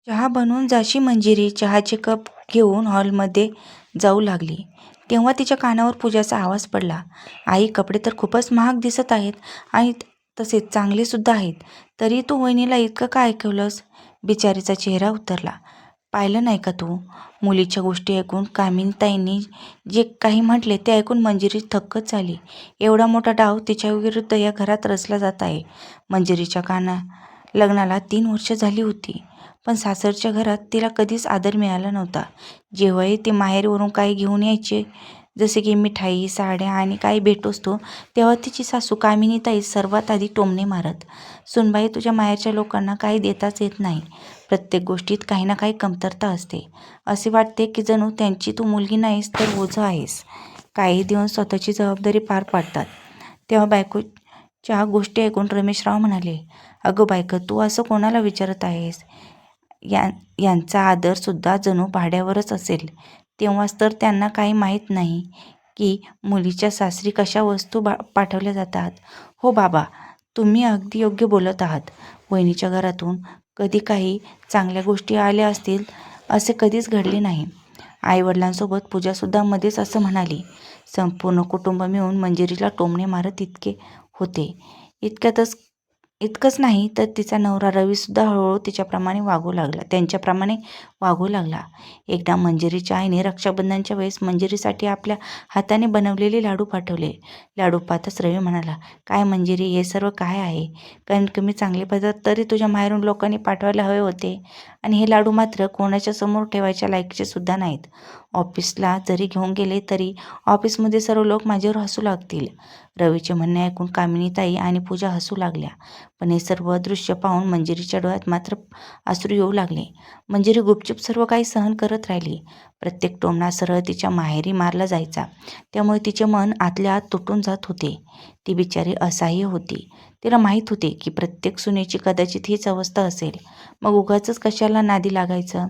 चहा बनवून जाशी मंजिरी चहाचे कप घेऊन हॉलमध्ये जाऊ लागली. तेव्हा तिच्या कानावर पूजाचा आवाज पडला. आई, कपडे तर खूपच महाग दिसत आहेत आणि तसेच चांगले सुद्धा आहेत. तरी तू वहिनीला इतकं का ऐकवलंस? बिचारीचा चेहरा उतरला. पाहिलं नाही का तू? मुलीच्या गोष्टी ऐकून कामिनीताईंनी जे काही म्हटले ते ऐकून मंजिरी थक्कच झाली. एवढा मोठा डाव तिच्या विरुद्ध या घरात रचला जात आहे. मंजिरीच्या लग्नाला 3 वर्ष झाली होती. पण सासरच्या घरात तिला कधीच आदर मिळाला नव्हता. जेव्हाही ते माहेरवरून काही घेऊन यायचे, जसे की मिठाई, साड्या आणि काही भेटवस्तू, तेव्हा तिची सासू कामिनीताई सर्वात आधी टोमणे मारत. "सुनबाई, तुझ्या माहेरच्या लोकांना काही देताच येत नाही. प्रत्येक गोष्टीत काही ना काही कमतरता असते. असे वाटते की जणू त्यांची तू मुलगी नाहीस तर ओझं आहेस." काही दिवस स्वतःची जबाबदारी पार पाडतात. तेव्हा बायकोच्या गोष्टी ऐकून रमेशराव म्हणाले, "अगं बायको, तू असं कोणाला विचारत आहेस? यांचा आदरसुद्धा जणू भाड्यावरच असेल. तेव्हाच तर त्यांना काही माहीत नाही की मुलीच्या सासरी कशा वस्तू पाठवल्या जातात." "हो बाबा, तुम्ही अगदी योग्य बोलत आहात. वहिनीच्या घरातून कधी काही चांगल्या गोष्टी आल्या असतील असे कधीच घडले नाही." आईवडिलांसोबत पूजासुद्धा मध्येच असं म्हणाली. संपूर्ण कुटुंब मिळून मंजिरीला टोमणे मारत होते. इतकंच नाही तर तिचा नवरा रवीसुद्धा हळूहळू त्यांच्याप्रमाणे वागू लागला. एकदा मंजिरीच्या आईने रक्षाबंधनच्या वेळेस मंजिरीसाठी आपल्या हाताने बनवलेले लाडू पाठवले. लाडू पाहताच रवी म्हणाला, "काय मंजिरी, हे सर्व काय आहे? कमीत कमी चांगले पदार्थ तरी तुझ्या माहेरून लोकांनी पाठवायला हवे होते. आणि हे लाडू मात्र कोणाच्या समोर ठेवायच्या लायकीचे सुद्धा नाहीत. ऑफिसला जरी घेऊन गेले तरी ऑफिसमध्ये सर्व लोक माझ्यावर हसू लागतील." रवीचे म्हणणे ऐकून कामिनीताई आणि पूजा हसू लागल्या. पण हे सर्व दृश्य पाहून मंजिरीच्या डोळ्यात मात्र अश्रू येऊ लागले. मंजिरी गुपचूप सर्व काही सहन करत राहिली. प्रत्येक टोमणा सरळ तिच्या माहेरी मारला जायचा. त्यामुळे तिचे मन आतल्या आत तुटून जात होते. ती बिचारी असहाय्य होती. तिला माहीत होते की प्रत्येक सुनेची कदाचित हीच अवस्था असेल. मग उगाचच कशाला नादी लागायचं?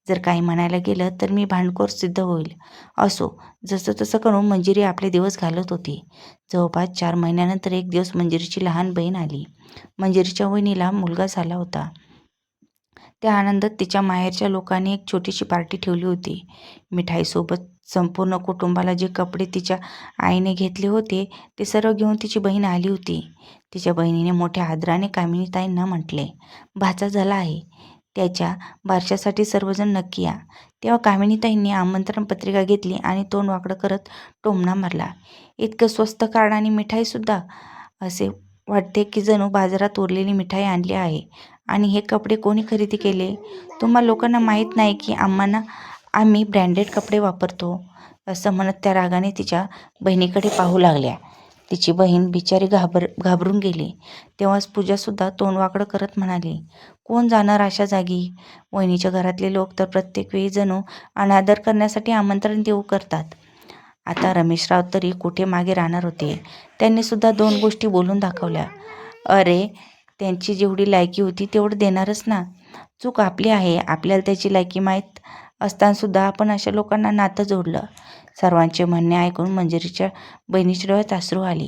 जर काही म्हणायला गेलं तर मी भांडखोर सिद्ध होईल. असो, जसं तसं करून मंजिरी आपले दिवस घालत होती. जवळपास 4 महिन्यानंतर एक दिवस मंजिरीची लहान बहीण आली. मंजिरीच्या वहिनीला मुलगा झाला होता. त्या आनंदात तिच्या माहेरच्या लोकांनी एक छोटीशी पार्टी ठेवली होती. मिठाईसोबत संपूर्ण कुटुंबाला जे कपडे तिच्या आईने घेतले होते ते सर्व घेऊन तिची बहीण आली होती. तिच्या बहिणीने मोठ्या आदराने कामिनीताईंना म्हटले, "भाचा झाला आहे. त्याच्या बारशासाठी सर्वजण नक्की या." तेव्हा कामिनीताईंनी आमंत्रण पत्रिका घेतली आणि तोंड वाकडं करत टोमणा मारला, "इतकं स्वस्त कार्ड आणि मिठाईसुद्धा? असे वाटते की जणू बाजारात उरलेली मिठाई आणली आहे. आणि हे कपडे कोणी खरेदी केले? तुम्हा लोकांना माहीत नाही की आम्ही ब्रँडेड कपडे वापरतो." असं म्हणत त्या रागाने तिच्या बहिणीकडे पाहू लागल्या. तिची बहीण बिचारी घाबरून गेली. तेव्हाच पूजासुद्धा तोंड वाकडं करत म्हणाली, "कोण जाणार अशा जागी? वहिनीच्या घरातले लोक तर प्रत्येक वेळी जणू अनादर करण्यासाठी आमंत्रण देऊ करतात." आता रमेशराव तरी कुठे मागे राहणार होते. त्यांनी सुद्धा 2 गोष्टी बोलून दाखवल्या. "अरे, त्यांची जेवढी लायकी होती तेवढं देणारच ना. चूक आपली आहे. आपल्याला त्याची लायकी माहीत असतानासुद्धा आपण अशा लोकांना नातं जोडलं." सर्वांचे म्हणणे ऐकून मंजिरीच्या बहिणीच्या डोळ्यात अश्रू आले.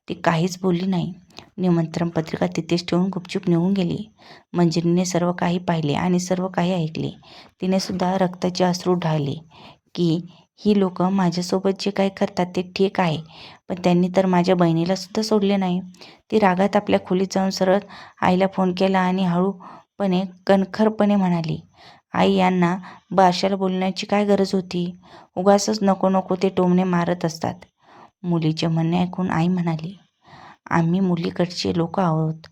ती काहीच बोलली नाही. निमंत्रण पत्रिका तिथेच ठेवून गुपचूप निघून गेली. मंजिरीने सर्व काही पाहिले आणि सर्व काही ऐकले. तिने सुद्धा रक्ताचे अश्रू ढाळले की ही लोकं माझ्यासोबत जे काही करतात ते ठीक आहे, पण त्यांनी तर माझ्या बहिणीला सुद्धा सोडले नाही. ती रागात आपल्या खोलीत जाऊन सरळ आईला फोन केला आणि हळूपणे कणखरपणे म्हणाली, "आई, यांना बारशाला बोलण्याची काय गरज होती? उगाचच नको नको ते टोमणे मारत असतात." मुलीचे म्हणणे ऐकून आई म्हणाली, "आम्ही मुलीकडचे लोक आहोत.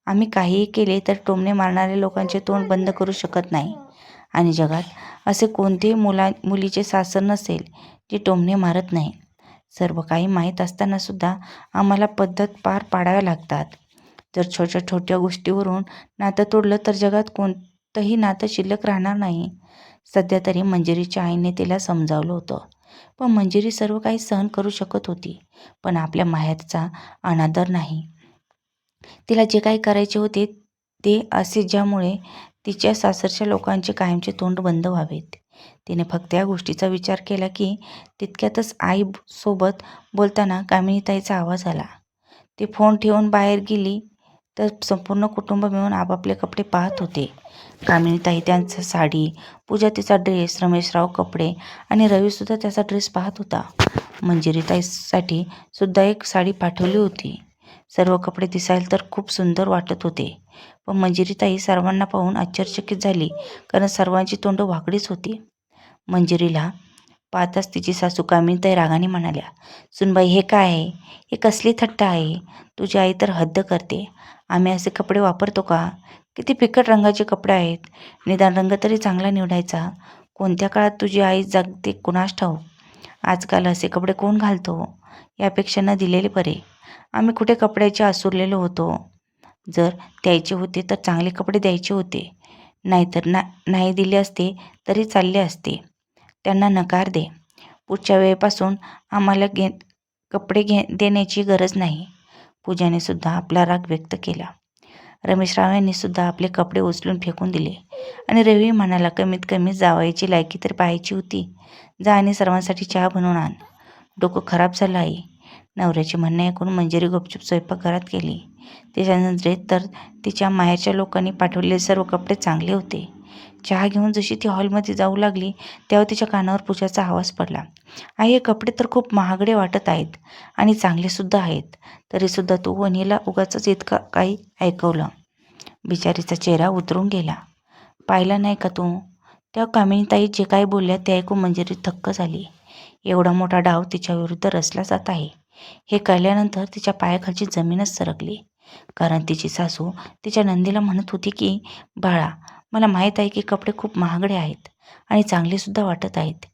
आम्ही काहीही केले तर टोमणे मारणाऱ्या लोकांचे तोंड बंद करू शकत नाही. आणि जगात असे कोणतेही मुलीचे सासर नसेल जे टोमणे मारत नाही. सर्व काही माहीत असतानासुद्धा आम्हाला पद्धत पार पाडाव्या लागतात. जर छोट्या छोट्या गोष्टीवरून नातं तोडलं तर जगात कोणतंही नातं शिल्लक राहणार नाही." सध्या तरी मंजिरीच्या आईने तिला समजावलं होतं. पण मंजिरी सर्व काही सहन करू शकत होती, पण आपल्या माहेरचा अनादर नाही. तिला जे काही करायचे होते ते असे ज्यामुळे तिच्या सासरच्या लोकांचे कायमचे तोंड बंद व्हावेत. तिने फक्त या गोष्टीचा विचार केला की तितक्यातच आईसोबत बोलताना कामिनीताईचा आवाज आला. ती फोन ठेवून बाहेर गेली तर संपूर्ण कुटुंब मिळून आपापले कपडे पाहत होते. कामिनीताई त्यांचा साडी, पूजा तिचा ड्रेस, रमेशराव कपडे आणि रवीसुद्धा त्याचा ड्रेस पाहत होता. मंजिरीताईसाठी सुद्धा एक साडी पाठवली होती. सर्व कपडे दिसायला तर खूप सुंदर वाटत होते, पण मंजिरीताई सर्वांना पाहून आश्चर्यचकित झाली, कारण सर्वांची तोंड वाकडीच होती. मंजिरीला पाहताच तिची सासू कामिनीताई रागाने म्हणाल्या, "सुनबाई, हे काय आहे? हे कसली थट्टा आहे? तुझी आई तर हद्द करते. आम्ही असे कपडे वापरतो का? किती फिकट रंगाचे कपडे आहेत. निदान रंग तरी चांगला निवडायचा. कोणत्या काळात तुझी आई जगते कुणास ठाऊक. आजकाल असे कपडे कोण घालतो? यापेक्षा न दिलेले बरे. आम्ही कुठे कपड्याचे आसुरलेलो होतो. जर द्यायचे होते तर चांगले कपडे द्यायचे होते. नाहीतर नाही दिले असते तरी चालले असते. त्यांना नकार दे. पुढच्या वेळेपासून आम्हाला कपडे देण्याची गरज नाही." पूजाने सुद्धा आपला राग व्यक्त केला. रमेशराव यांनी सुद्धा आपले कपडे उचलून फेकून दिले आणि रवी म्हणाला, "कमीत कमी जावयाची लायकी तर पाहायची होती. जा आणि सर्वांसाठी चहा बनवून आण." डोकं खराब झालं आई. नवऱ्याचे म्हणणे ऐकून मंजिरी गुपचूप स्वयंपाकघरात गेली. तिच्या नजरेत तर तिच्या माहेरच्या लोकांनी पाठवलेले सर्व कपडे चांगले होते. चहा घेऊन जशी ती हॉलमध्ये जाऊ लागली तेव्हा तिच्या कानावर पूजाचा आवाज पडला, "आई, हे कपडे तर खूप महागडे वाटत आहेत आणि चांगलेसुद्धा आहेत. तरीसुद्धा तू वहिनीला उगाचच इतकं काही ऐकवलं." बिचारीचा चेहरा उतरून गेला. "पाहिलं नाही का तू?" तेव्हा कामिनीताई जे काही बोलल्या ते ऐकून मंजिरी थक्क झाली. एवढा मोठा डाव तिच्या विरुद्ध रचला जात आहे हे कळल्यानंतर तिच्या पायाखालची जमीनच सरकली. कारण तिची सासू तिच्या नंदीला म्हणत होती की, "बाळा, मला माहीत आहे की कपडे खूप महागडे आहेत आणि चांगलेसुद्धा वाटत आहेत.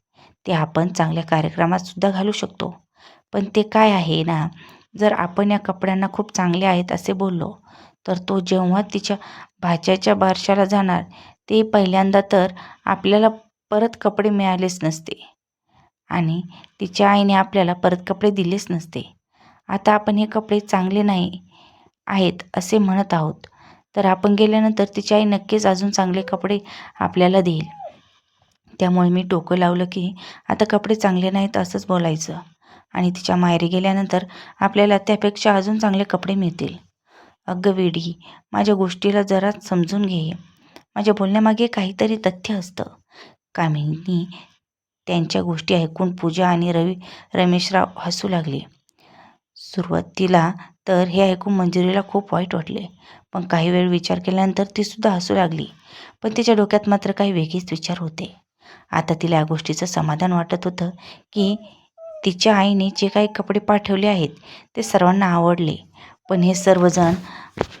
ते आपण चांगल्या कार्यक्रमात सुद्धा घालू शकतो. पण ते काय आहे ना, जर आपण या कपड्यांना खूप चांगले आहेत असे बोललो, तर तो जेव्हा तिच्या भाच्याच्या बारशाला जाणार ते पहिल्यांदा तर आपल्याला परत कपडे मिळालेच नसते आणि तिच्या आईने आपल्याला परत कपडे दिलेच नसते. आता आपण हे कपडे चांगले नाही आहेत असे म्हणत आहोत, तर आपण गेल्यानंतर तिची आई नक्कीच अजून चांगले कपडे आपल्याला देईल. त्यामुळे मी डोकं लावलं की आता कपडे चांगले नाहीत असंच बोलायचं आणि तिच्या माहेरी गेल्यानंतर आपल्याला त्यापेक्षा अजून चांगले कपडे मिळतील." "अगं वेडी, माझ्या गोष्टीला जरा समजून घे. माझ्या बोलण्यामागे काहीतरी तथ्य असतं." कामिनी त्यांच्या गोष्टी ऐकून पूजा आणि रमेशराव हसू लागले. सुरुवातीला तर हे ऐकून मंजिरीला खूप वाईट वाटले, पण काही वेळ विचार केल्यानंतर ती सुद्धा हसू लागली. पण तिच्या डोक्यात मात्र काही वेगळेच विचार होते. आता तिला या गोष्टीचं समाधान वाटत होतं की तिच्या आईने जे काही कपडे पाठवले आहेत ते सर्वांना आवडले, पण हे सर्वजण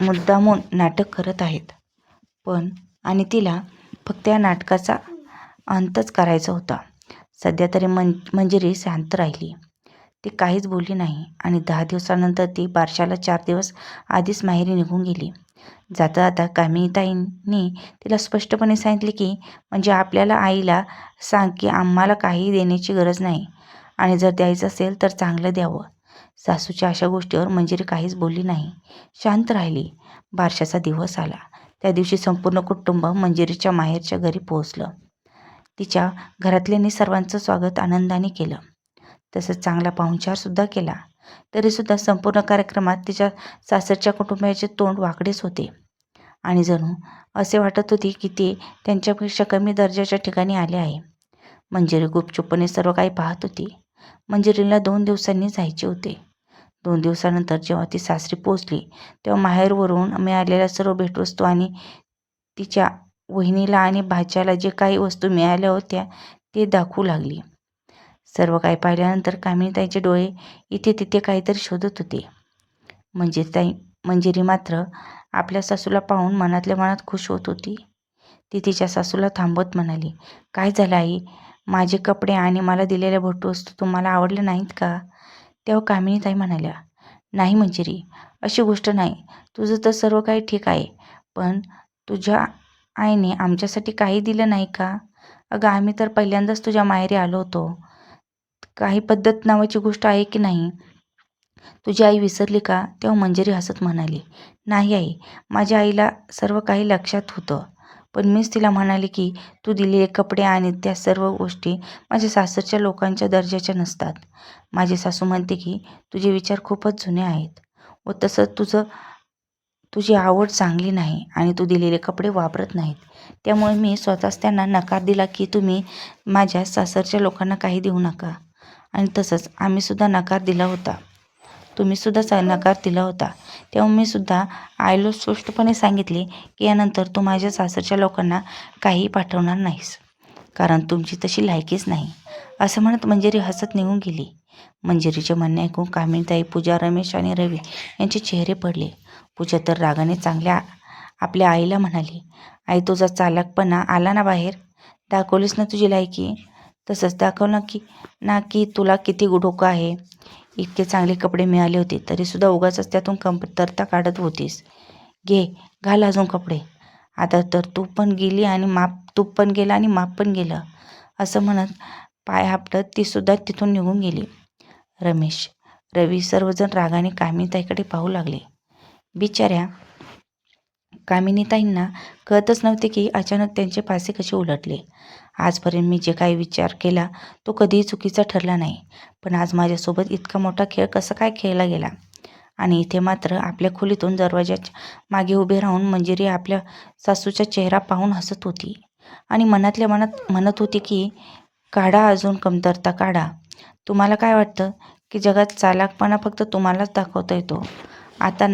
मुद्दामून नाटक करत आहेत. आणि तिला फक्त या नाटकाचा अंतच करायचा होता. सध्या तरी मंजिरी शांत राहिली. ती काहीच बोलली नाही आणि 10 दिवसानंतर ती बारशाला 4 दिवस आधीच माहेरी निघून गेली. जाता जाता कामिनीताईंनी तिला स्पष्टपणे सांगितले की, "म्हणजे आपल्याला आईला सांग की आम्हाला काही देण्याची गरज नाही आणि जर द्यायचं असेल तर चांगलं द्यावं." सासूच्या अशा गोष्टीवर मंजिरी काहीच बोलली नाही, शांत राहिली. बारशाचा दिवस आला. त्या दिवशी संपूर्ण कुटुंब मंजिरीच्या माहेरच्या घरी पोहोचलं. तिच्या घरातल्यांनी सर्वांचं स्वागत आनंदाने केलं. तसंच चांगला पाहुणचारसुद्धा केला. तरीसुद्धा संपूर्ण कार्यक्रमात तिच्या सासरच्या कुटुंबियाचे तोंड वाकडेच होते आणि जणू असे वाटत होते की ते त्यांच्यापेक्षा कमी दर्जाच्या ठिकाणी आले आहे. मंजिरी गुपचूपपणे सर्व काही पाहत होती. मंजिरीला 2 दिवसांनी जायचे होते. 2 दिवसानंतर जेव्हा ती सासरी पोहोचली तेव्हा माहेरवरून मिळालेल्या सर्व भेटवस्तू आणि तिच्या वहिनीला आणि भाच्याला जे काही वस्तू मिळाल्या होत्या ते दाखवू लागली. सर्व काही पाहिल्यानंतर कामिनीताईंचे डोळे इथे तिथे काहीतरी शोधत होते. मंजिरी मात्र आपल्या सासूला पाहून मनातल्या मनात खुश होत होती. ती तिच्या सासूला थांबवत म्हणाली, "काय झालं आई? माझे कपडे आणि मला दिलेल्या भेटवस्तू तुम्हाला आवडल्या नाहीत का?" तेव्हा कामिनीताई म्हणाल्या, "नाही मंजिरी, अशी गोष्ट नाही. तुझं तर सर्व काही ठीक आहे, पण तुझ्या आईने आमच्यासाठी काही दिलं नाही का? अगं, आम्ही तर पहिल्यांदाच तुझ्या माहेरी आलो होतो. काही पद्धत नावाची गोष्ट आहे की नाही? तुझी आई विसरली का?" तेव्हा मंजिरी हसत म्हणाली, "नाही आई, माझ्या आईला सर्व काही लक्षात होतं. पण मीच तिला म्हणाले की तू दिलेले कपडे आणि त्या सर्व गोष्टी माझ्या सासरच्या लोकांच्या दर्जाच्या नसतात. माझी सासू म्हणते की तुझे विचार खूपच जुने आहेत व तसं तुझी आवड चांगली नाही आणि तू दिलेले कपडे वापरत नाहीत. त्यामुळे मी स्वतःच त्यांना नकार दिला की तुम्ही माझ्या सासरच्या लोकांना काही देऊ नका. आणि तसंच आम्हीसुद्धा नकार दिला होता. तुम्हीसुद्धा नकार दिला होता. तेव्हा मी सुद्धा आईला स्पष्टपणे सांगितले की यानंतर तू माझ्या सासरच्या लोकांना काही पाठवणार नाहीस, कारण तुमची तशी लायकीच नाही, असं म्हणत मंजिरी हसत निघून गेली. मंजिरीचे म्हणणे ऐकून कामिनीताई, पूजा, रमेश आणि रवी यांचे चेहरे पडले. पूजा तर रागाने आपल्या आईला म्हणाली, आई तुझा चालाकपणा आला ना बाहेर, दाखवलीस ना तुझी लायकी, तसंच दाखव की तुला किती डोकं आहे. इतके चांगले कपडे मिळाले होते तरीसुद्धा उगाचच त्यातून कमतरता काढत होतीस. घे घाल अजून कपडे, आता तर तूप पण गेला आणि माप पण गेलं, असं म्हणत पाय आपटत तीसुद्धा तिथून निघून गेली. रमेश, रवी सर्वजण रागाने कामिनीताईकडे पाहू लागले. बिचाऱ्या कामिनीताईंना कळतच नव्हते की अचानक त्यांचे पासे कसे उलटले. आजपर्यंत मी जे काही विचार केला तो कधीही चुकीचा ठरला नाही, पण आज माझ्यासोबत इतका मोठा खेळ कसा काय खेळला गेला. आणि इथे मात्र आपल्या खोलीतून दरवाजाच्या मागे उभे राहून मंजिरी आपल्या सासूचा चेहरा पाहून हसत होती आणि मनातल्या मनात म्हणत होती की काढा अजून कमतरता काढा. तुम्हाला काय वाटतं की जगात चालाकपणा फक्त तुम्हालाच दाखवता येतो? आता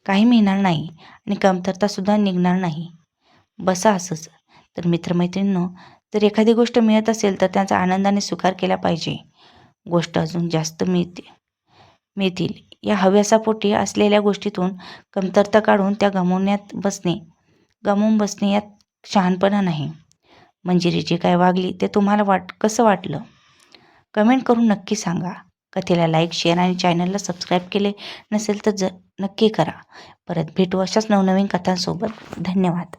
काही मिळणार नाही आणि कमतरतासुद्धा निघणार नाही. बसा असंच. तर मित्रमैत्रिणींनो, जर एखादी गोष्ट मिळत असेल तर त्याचा आनंदाने स्वीकार केला पाहिजे. गोष्ट अजून जास्त मिळतील या हव्यासापोटी असलेल्या गोष्टीतून कमतरता काढून त्या गमावून बसणे यात शहाणपणा नाही. मंजिरी जी काय वागली ते तुम्हाला कसं वाटलं? कमेंट करून नक्की सांगा. कथेला लाईक, शेअर आणि चॅनलला सबस्क्राईब केले नसेल तर नक्की करा. परत भेटू अशाच नवनवीन कथांसोबत. धन्यवाद.